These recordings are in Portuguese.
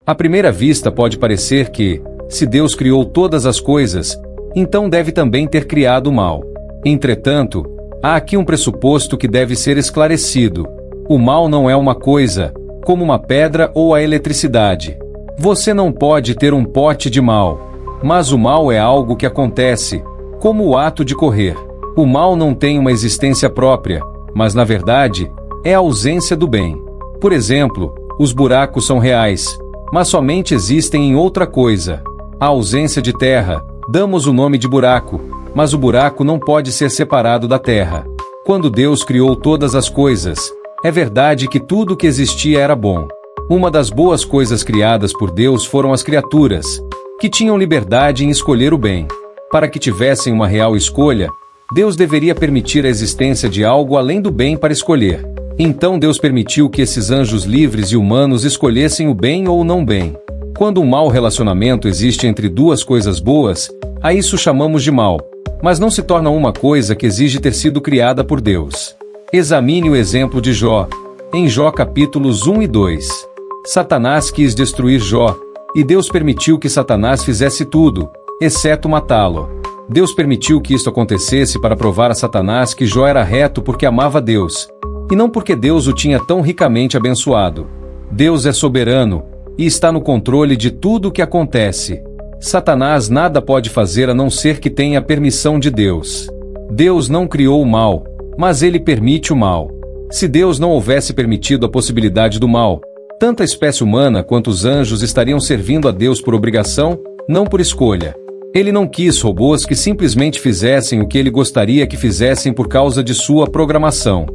À primeira vista pode parecer que, se Deus criou todas as coisas, então deve também ter criado o mal. Entretanto, há aqui um pressuposto que deve ser esclarecido. O mal não é uma coisa, como uma pedra ou a eletricidade. Você não pode ter um pote de mal, mas o mal é algo que acontece, como o ato de correr. O mal não tem uma existência própria, mas na verdade, é a ausência do bem. Por exemplo, os buracos são reais, mas somente existem em outra coisa. A ausência de terra, damos o nome de buraco, mas o buraco não pode ser separado da terra. Quando Deus criou todas as coisas, é verdade que tudo o que existia era bom. Uma das boas coisas criadas por Deus foram as criaturas, que tinham liberdade em escolher o bem. Para que tivessem uma real escolha, Deus deveria permitir a existência de algo além do bem para escolher. Então Deus permitiu que esses anjos livres e humanos escolhessem o bem ou o não bem. Quando um mau relacionamento existe entre duas coisas boas, a isso chamamos de mal, mas não se torna uma coisa que exige ter sido criada por Deus. Examine o exemplo de Jó, em Jó capítulos 1 e 2. Satanás quis destruir Jó, e Deus permitiu que Satanás fizesse tudo, exceto matá-lo. Deus permitiu que isto acontecesse para provar a Satanás que Jó era reto porque amava Deus, e não porque Deus o tinha tão ricamente abençoado. Deus é soberano, e está no controle de tudo o que acontece. Satanás nada pode fazer a não ser que tenha a permissão de Deus. Deus não criou o mal, mas ele permite o mal. Se Deus não houvesse permitido a possibilidade do mal, tanto a espécie humana quanto os anjos estariam servindo a Deus por obrigação, não por escolha. Ele não quis robôs que simplesmente fizessem o que ele gostaria que fizessem por causa de sua programação.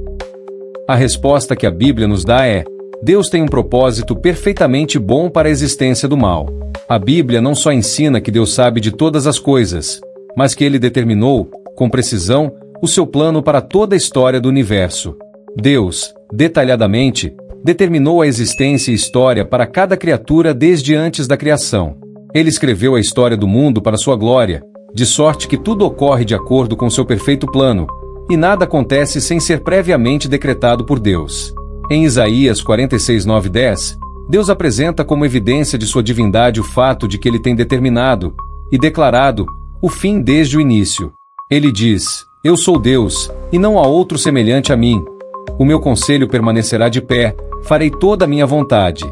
A resposta que a Bíblia nos dá é: Deus tem um propósito perfeitamente bom para a existência do mal. A Bíblia não só ensina que Deus sabe de todas as coisas, mas que ele determinou, com precisão, o seu plano para toda a história do universo. Deus, detalhadamente, determinou a existência e história para cada criatura desde antes da criação. Ele escreveu a história do mundo para sua glória, de sorte que tudo ocorre de acordo com seu perfeito plano, e nada acontece sem ser previamente decretado por Deus. Em Isaías 46, 9 e 10, Deus apresenta como evidência de sua divindade o fato de que ele tem determinado e declarado o fim desde o início. Ele diz: Eu sou Deus, e não há outro semelhante a mim. O meu conselho permanecerá de pé, farei toda a minha vontade.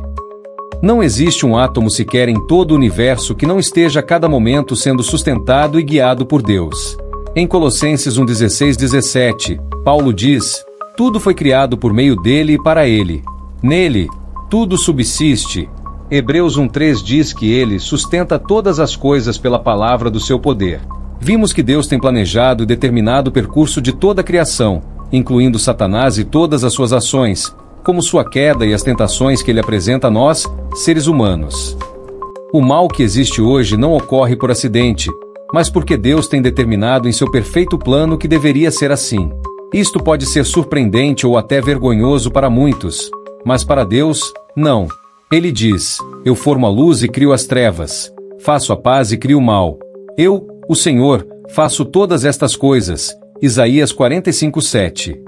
Não existe um átomo sequer em todo o universo que não esteja a cada momento sendo sustentado e guiado por Deus. Em Colossenses 1:16, 17, Paulo diz: Tudo foi criado por meio dele e para ele. Nele, tudo subsiste. Hebreus 1:3 diz que ele sustenta todas as coisas pela palavra do seu poder. Vimos que Deus tem planejado e determinado o percurso de toda a criação, incluindo Satanás e todas as suas ações, como sua queda e as tentações que ele apresenta a nós, seres humanos. O mal que existe hoje não ocorre por acidente, mas porque Deus tem determinado em seu perfeito plano que deveria ser assim. Isto pode ser surpreendente ou até vergonhoso para muitos, mas para Deus, não. Ele diz: Eu formo a luz e crio as trevas, faço a paz e crio o mal. Eu, o Senhor, faço todas estas coisas. Isaías 45:7.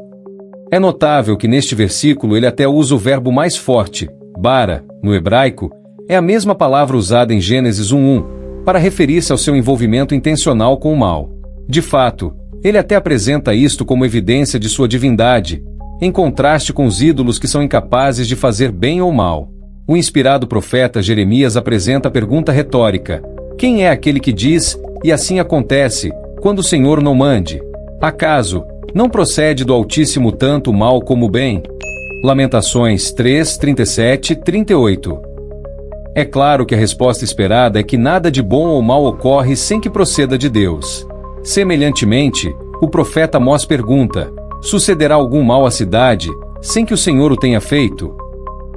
É notável que neste versículo ele até usa o verbo mais forte, bara, no hebraico, é a mesma palavra usada em Gênesis 1:1, para referir-se ao seu envolvimento intencional com o mal. De fato, ele até apresenta isto como evidência de sua divindade, em contraste com os ídolos que são incapazes de fazer bem ou mal. O inspirado profeta Jeremias apresenta a pergunta retórica: Quem é aquele que diz, e assim acontece, quando o Senhor não mande? Acaso não procede do Altíssimo tanto o mal como o bem? Lamentações 3, 37, 38. É claro que a resposta esperada é que nada de bom ou mal ocorre sem que proceda de Deus. Semelhantemente, o profeta Amós pergunta: Sucederá algum mal à cidade, sem que o Senhor o tenha feito?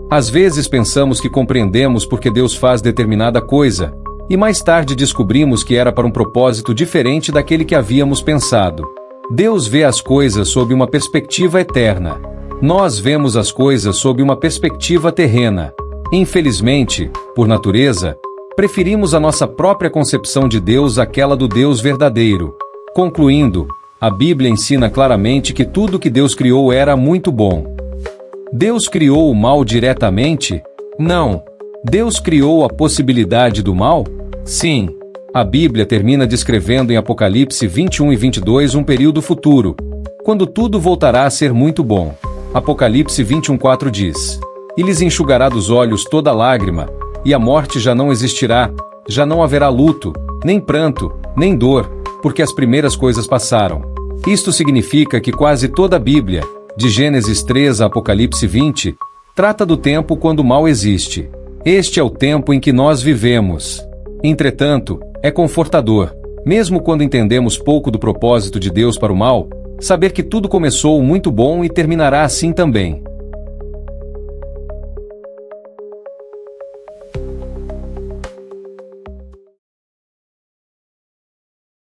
Às vezes pensamos que compreendemos porque Deus faz determinada coisa, e mais tarde descobrimos que era para um propósito diferente daquele que havíamos pensado. Deus vê as coisas sob uma perspectiva eterna. Nós vemos as coisas sob uma perspectiva terrena. Infelizmente, por natureza, preferimos a nossa própria concepção de Deus àquela do Deus verdadeiro. Concluindo, a Bíblia ensina claramente que tudo que Deus criou era muito bom. Deus criou o mal diretamente? Não. Deus criou a possibilidade do mal? Sim. A Bíblia termina descrevendo em Apocalipse 21 e 22 um período futuro, quando tudo voltará a ser muito bom. Apocalipse 21:4 diz: E lhes enxugará dos olhos toda lágrima, e a morte já não existirá, já não haverá luto, nem pranto, nem dor, porque as primeiras coisas passaram. Isto significa que quase toda a Bíblia, de Gênesis 3 a Apocalipse 20, trata do tempo quando o mal existe. Este é o tempo em que nós vivemos. Entretanto, é confortador, mesmo quando entendemos pouco do propósito de Deus para o mal, saber que tudo começou muito bom e terminará assim também.